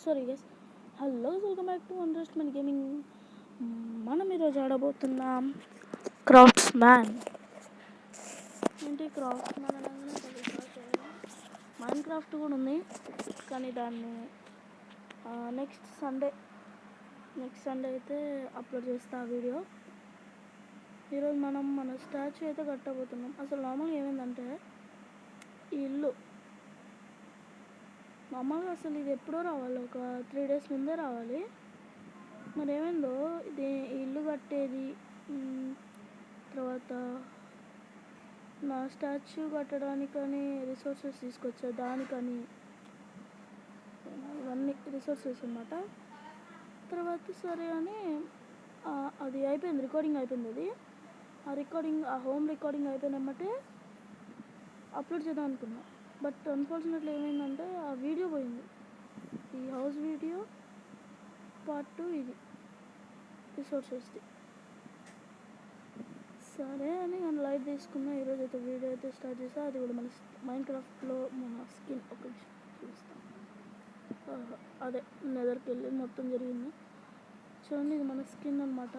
Sorry guys, hello welcome back to understand gaming. మనం ఈరోజు ఆడబోతున్నాం crafts man. ఏంటి crafts man అనగానే మైండ్ క్రాఫ్ట్ కూడా ఉంది, కానీ దాన్ని నెక్స్ట్ సండే అయితే అప్లోడ్ చేస్తా ఆ వీడియో. ఈరోజు మనం మన స్టాచ్యూ అయితే కట్టబోతున్నాం. అసలు నార్మల్గా ఏమైందంటే ఈ ఇల్లు మామూలుగా అసలు ఇది ఎప్పుడో రావాలి, ఒక 3 days ముందే రావాలి. మరి ఏమైందో ఇది ఇల్లు కట్టేది, తర్వాత నా స్టాచ్యూ కట్టడానికని రిసోర్సెస్ తీసుకొచ్చా, దానికని ఇవన్నీ రిసోర్సెస్ అన్నమాట. తర్వాత సరే అని అది అయిపోయింది, రికార్డింగ్ అయిపోయింది. ఆ హోమ్ రికార్డింగ్ అయిపోయినమ్మటే అప్లోడ్ చేద్దాం అనుకున్నా. బట్ అన్ఫార్చునేట్లీ ఏమైందంటే ఆ వీడియో పోయింది, ఈ హౌస్ వీడియో పార్ట్ 2 ఇది రిసోర్సెస్ది. సరే అని నేను లైట్ తీసుకున్నా. ఈరోజు అయితే వీడియో అయితే స్టార్ట్ చేసా. అది కూడా మన మైండ్ క్రాఫ్ట్లో మన స్కిన్ ఒక చూస్తాం. అదే నెదర్కి వెళ్ళి మొత్తం జరిగింది చూడండి. ఇది మన స్కిన్ అనమాట.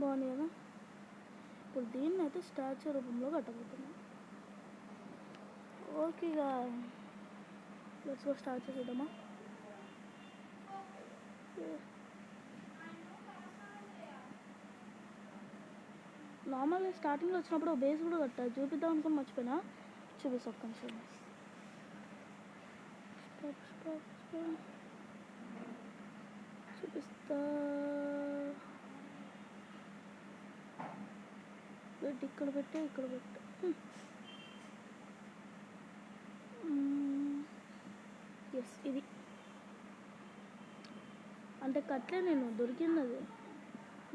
బాగుంది కదా. ఇప్పుడు దీన్ని అయితే స్టాచ్యూ రూపంలో కట్టబోతున్నాం. ఓకేగా, లెట్స్ గో స్టార్ట్ చేద్దామా. నార్మల్గా స్టార్టింగ్లో వచ్చినప్పుడు బేస్ కూడా కట్టా, చూపిద్దాం అనుకుని మర్చిపోయినా. చూపిస్తా ఒక్క నిమిషం. చూపిస్తా. ఇక్కడ పెట్టా. ఎస్, ఇది అంటే కట్లే, నేను దొరికింది అది.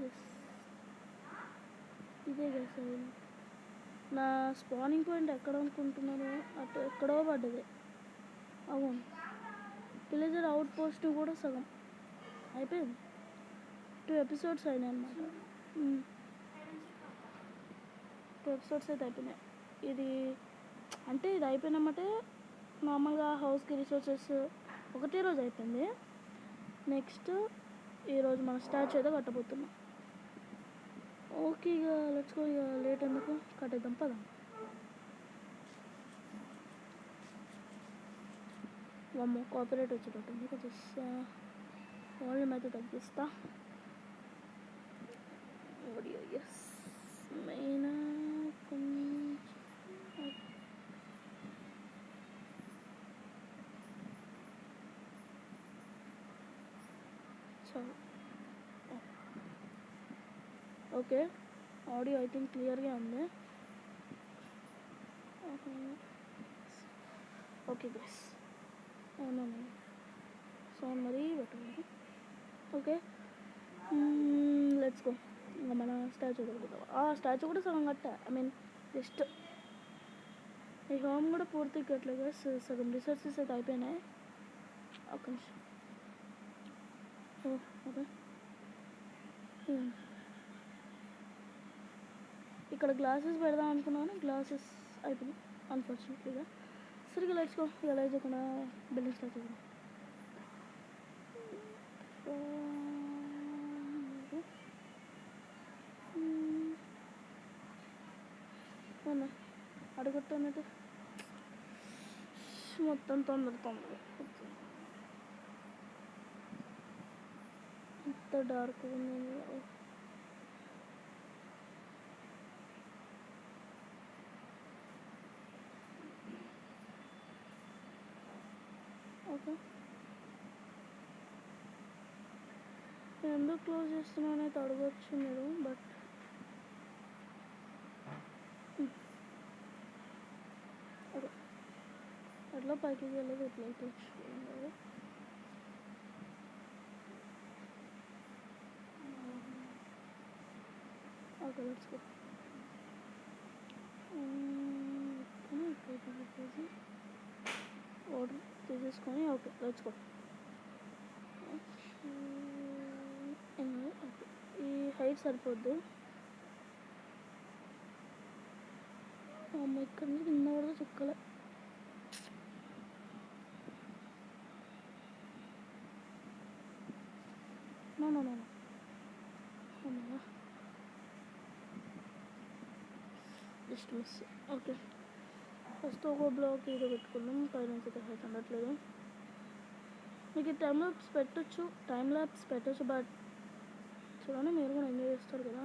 ఎస్, ఇదే కదా సార్. నా స్పానింగ్ పాయింట్ ఎక్కడ అనుకుంటున్నాను, అటు ఎక్కడో పడ్డది. అవును, విలేజర్ అవుట్ పోస్ట్ కూడా సగం అయిపోయింది. 2 episodes అయినాయి అన్నమాట. 2 episodes అయితే అయిపోయినాయి. ఇది అంటే ఇది అయిపోయినమ్మటే నార్మల్గా హౌస్కి రిసోర్సెస్ ఒకటే రోజు అయిపోయింది. నెక్స్ట్ ఈరోజు మన స్టాచ్యూ అయితే కట్టబోతున్నాం. ఓకే, ఇక లెట్స్ గో. ఇక లేట్ ఎందుకు, కట్టేద్దాం పద. వామ్మో, కాపీరైట్ వచ్చేటట్టుంది. కొంచెం వాల్యూమ్ అయితే తగ్గిస్తా. Audio is main okay. Audio I think క్లియర్గా ఉంది. ఓకే గైస్, అవునండి సౌండ్ మరీ పెట్టండి. Okay, let's go. ఇంకా మన స్టాచ్యూ దొరుకుతాం. ఆ స్టాచ్యూ కూడా సగం కట్టా. జస్ట్ ఈ హోమ్ కూడా పూర్తిగా కట్టలేదు గైస్. సగం రిసోర్సెస్ అయితే అయిపోయినాయి. ఒక్క నిమిషం. ఓకే, ఇక్కడ గ్లాసెస్ పెడదాం అనుకున్నాను, గ్లాసెస్ అయిపోయినాయి అన్ఫార్చునేట్లీగా. సరిగ్గా లెట్స్ గో. ఇక లైట్ చేయకుండా బిల్డింగ్ స్టార్ట్ చేద్దాం. అవునా, అడుగుతున్నట్టు మొత్తం తొందర ఎంత డార్క్ ఉంది. ఓకే, ఎందుకు క్లోజ్ చేస్తున్నాను అయితే అడగచ్చు మీరు. బట్ ఓకే, అట్లా పైకి వెళ్ళదు, ఎట్లయితే వచ్చింది. Okay, let's go. ఆర్డర్ తీసేసుకొని ఓకే లెట్స్ గో. ఓకే, ఈ హైట్ సరిపోద్ది. అమ్మ, ఇక్కడ నుంచి కింద పడితే చుక్కలే. No just miss. Okay, first ఒక బ్లాక్ ఇది పెట్టుకుందాం. పైనుంచి అయితే హైట్ అందట్లేదు. మీకు టైం ల్యాబ్స్ పెట్టచ్చు బట్ చూడండి మీరు కూడా ఎంజాయ్ చేస్తారు కదా.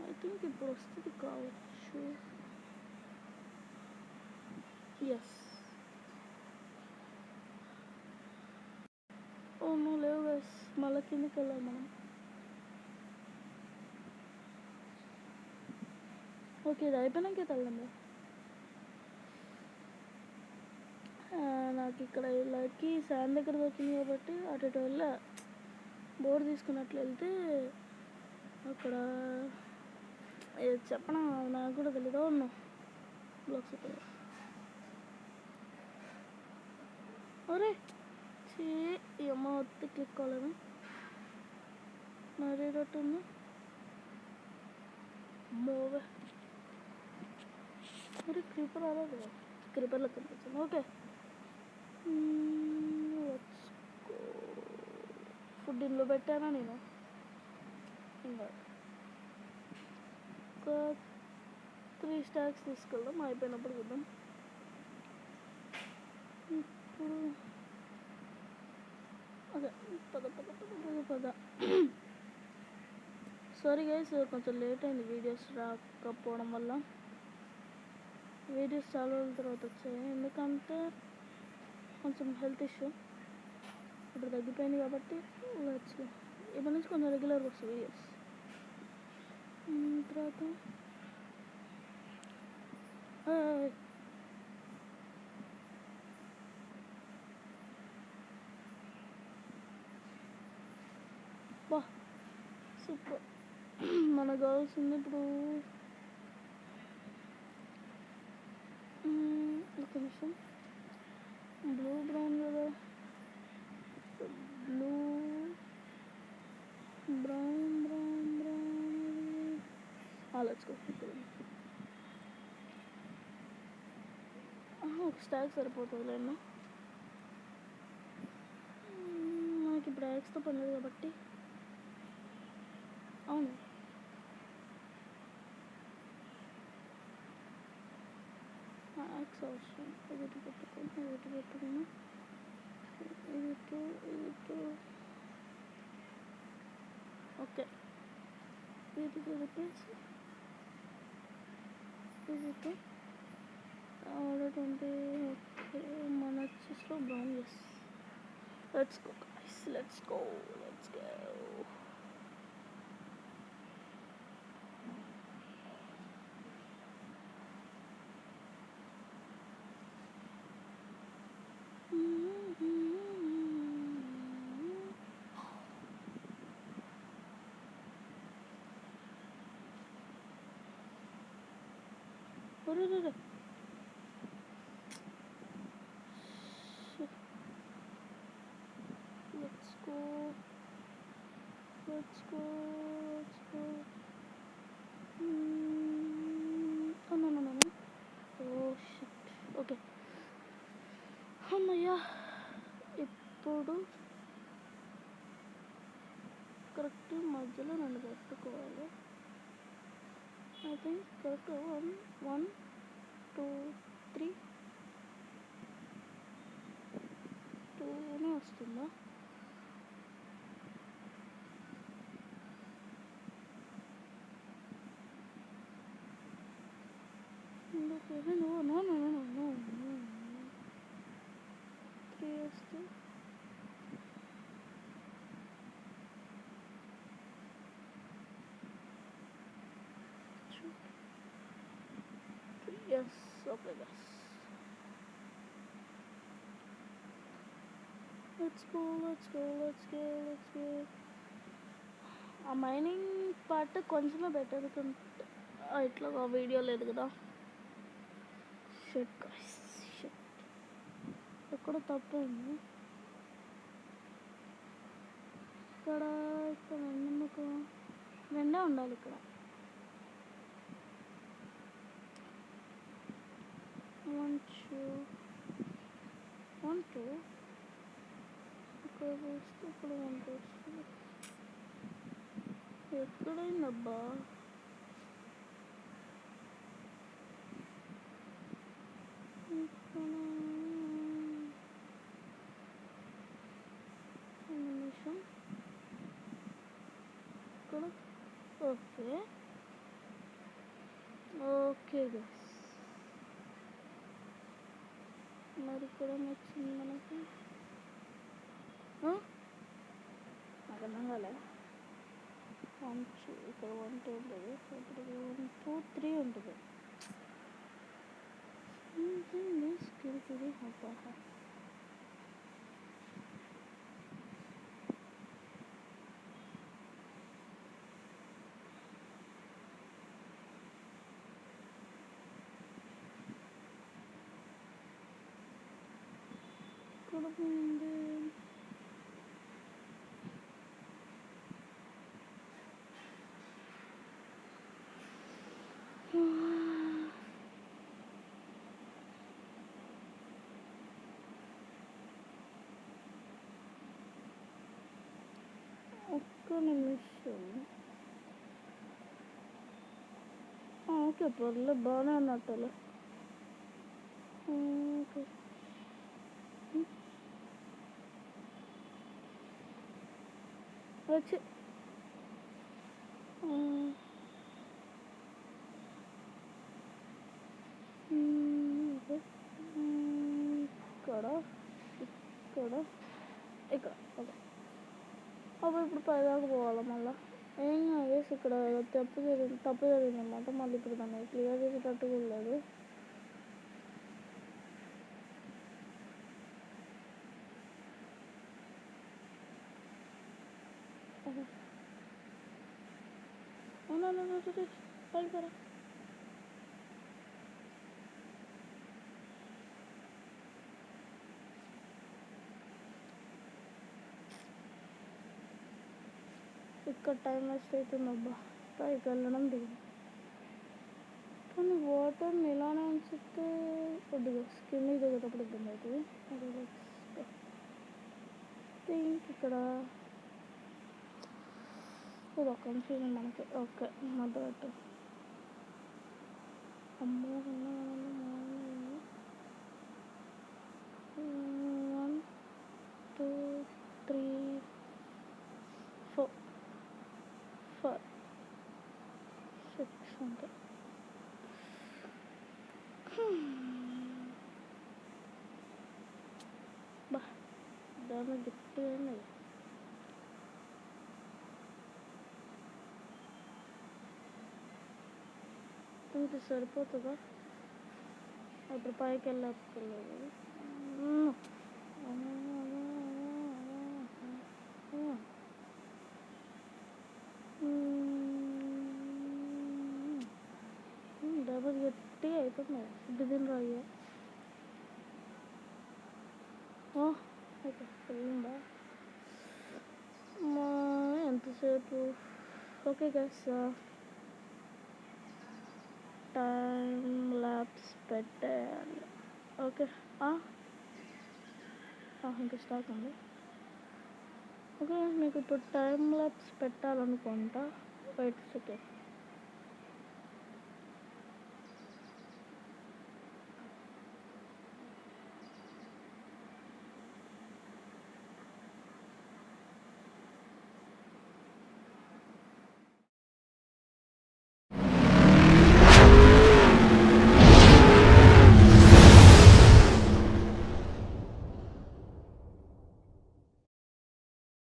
ఐ థింక్ ఇప్పుడు వస్తుంది కావచ్చు. ఎస్. ఓ నో, లేవు గైస్, మళ్ళీ కిందికి వెళ్ళాలి మనం. ఓకే, ఇది అయిపోయినాకే వెళ్దాం. నాకు ఇక్కడ లైట్కి శాండ్ దగ్గర దొరికింది కాబట్టి అటు వెళ్ళా. బోర్డు తీసుకున్నట్లు వెళ్తే అక్కడ చెప్పనా, నాకు కూడా తెలీదు. ఉన్నాం బ్లాక్స్ ఇక్కడ. అరే చే అమ్మ వస్తే క్లిక్ కాలేదు. నరేటట్టు ఉంది మోవే. అరే క్రీపర్ రాలేదు కదా, క్రీపర్లో కనిపించింది. ఓకే, ఫుడ్ ఇంట్లో పెట్టానా నేను. ఇంకా ఒక 3 స్టాక్స్ తీసుకెళ్దాం, అయిపోయినప్పుడు చూద్దాం. ఇప్పుడు అదే పద. సారీ గైస్, కొంచెం లేట్ అయింది వీడియోస్ రాకపోవడం వల్ల. వీడియోస్ చాలా రోజుల తర్వాత వచ్చాయి, ఎందుకంటే కొంచెం హెల్త్ ఇష్యూ. ఇప్పుడు తగ్గిపోయింది కాబట్టి ఇప్పటి నుంచి కొంచెం రెగ్యులర్గా వస్తాయి వీడియోస్. తర్వాత బా సూపర్. మనకు కావాల్సింది ఇప్పుడు ఒక నిమిషం. బ్లూ బ్రౌన్ కదా, బ్లూ బ్రౌన్ లెట్స్ గో. ఒక స్టాక్ సరిపోతుందిలేమ్మా. మనకి ఇప్పుడు యాక్స్తో పని లేదు కాబట్టి. అవును, యాక్స్ అవసరం. ఇది పెట్టుకుని ఇది ఓకే. ఇది రిపేర్స్ ఇది ఆల్రెడీ ఉంది. ఓకే, మన వచ్చేసి brown. Yes, let's go guys, let's go. Let's go. Oh no. Oh shit. Okay. అమ్మయ్యా, ఇప్పుడు కరెక్ట్ మధ్యలో నన్ను పెట్టుకోవాలి. ఐ థింక్ కరెక్ట్ 1 2 3 2 వస్తుందా? No. 3 వస్తే yes. Okay guys, let's go. ఆ మైనింగ్ పార్ట్ కొంచెమే బెటర్, ఇట్లా వీడియో లేదు కదా. షిట్ గైస్, ఎక్కడ తప్పైంది. ఇక్కడ ఎందుకు రెండే ఉండాలి ఇక్కడ. 1 2 1 2 ఇక్కడ వేస్తే ఇక్కడ మనకు వస్తుంది. ఎక్కడైందబ్బా? ఇక్కడ నిమిషం. ఇక్కడ ఓకే ఓకే గైస్. మరి ఇక్కడ వచ్చింది మనకి. నాకు అర్థం కాలే. 1 2 ఇక్కడ 1 2 ఉంటుంది, ఇక్కడ 1 2 3 ఉంటుంది. కిరికిరి అబ్బా. ఇక్కడ పోయింది. ఒక్క నిమిషం. ఓకే పర్లేదు, బాగానే అన్నట్టు. ఓకే వచ్చి ఇక్కడ ఇక్కడ ఇక్కడ ఓకే. అప్పుడు ఇప్పుడు పైదాకా పోవాలి మళ్ళీ. ఏం కాదు, ఇక్కడ తప్పు జరిగింది అనమాట. మళ్ళీ ఇప్పుడు దాన్ని క్లియర్ చేసేటట్టు కూడా లేదు. పైకి ఇక్కడ టైం వేస్ట్ అవుతుంది అబ్బా. పైకి వెళ్ళడం దిగు. కానీ వాటర్ని ఇలానే ఉంచితే కొద్దిగా స్కిన్ దిగేటప్పుడు ఇబ్బంది అవుతుంది. థింక్ ఇక్కడ ఇది ఒక కన్ఫ్యూజన్ మనకి. ఓకే మొదలెట్టు. అమ్మో 1 2 3 4 5 6 అంతే. బా దాన్ని గట్టిగా ఇంత సరిపోతుందా? అప్పుడు పైకి వెళ్ళక్కర్లేదు. డబ్బు గట్టిగా అయిపోతుంది. బిదిన్ రాయ్యా. ఓకే వెళ్ళిందా ఎంతసేపు? ఓకే గైస్, టైం ల్యాబ్స్ పెట్టేయాలి. ఓకే ఇంకా స్టాక్ ఉంది. ఓకే మీకు ఇప్పుడు టైం ల్యాబ్స్ పెట్టాలనుకుంటా. 8 సెకండ్.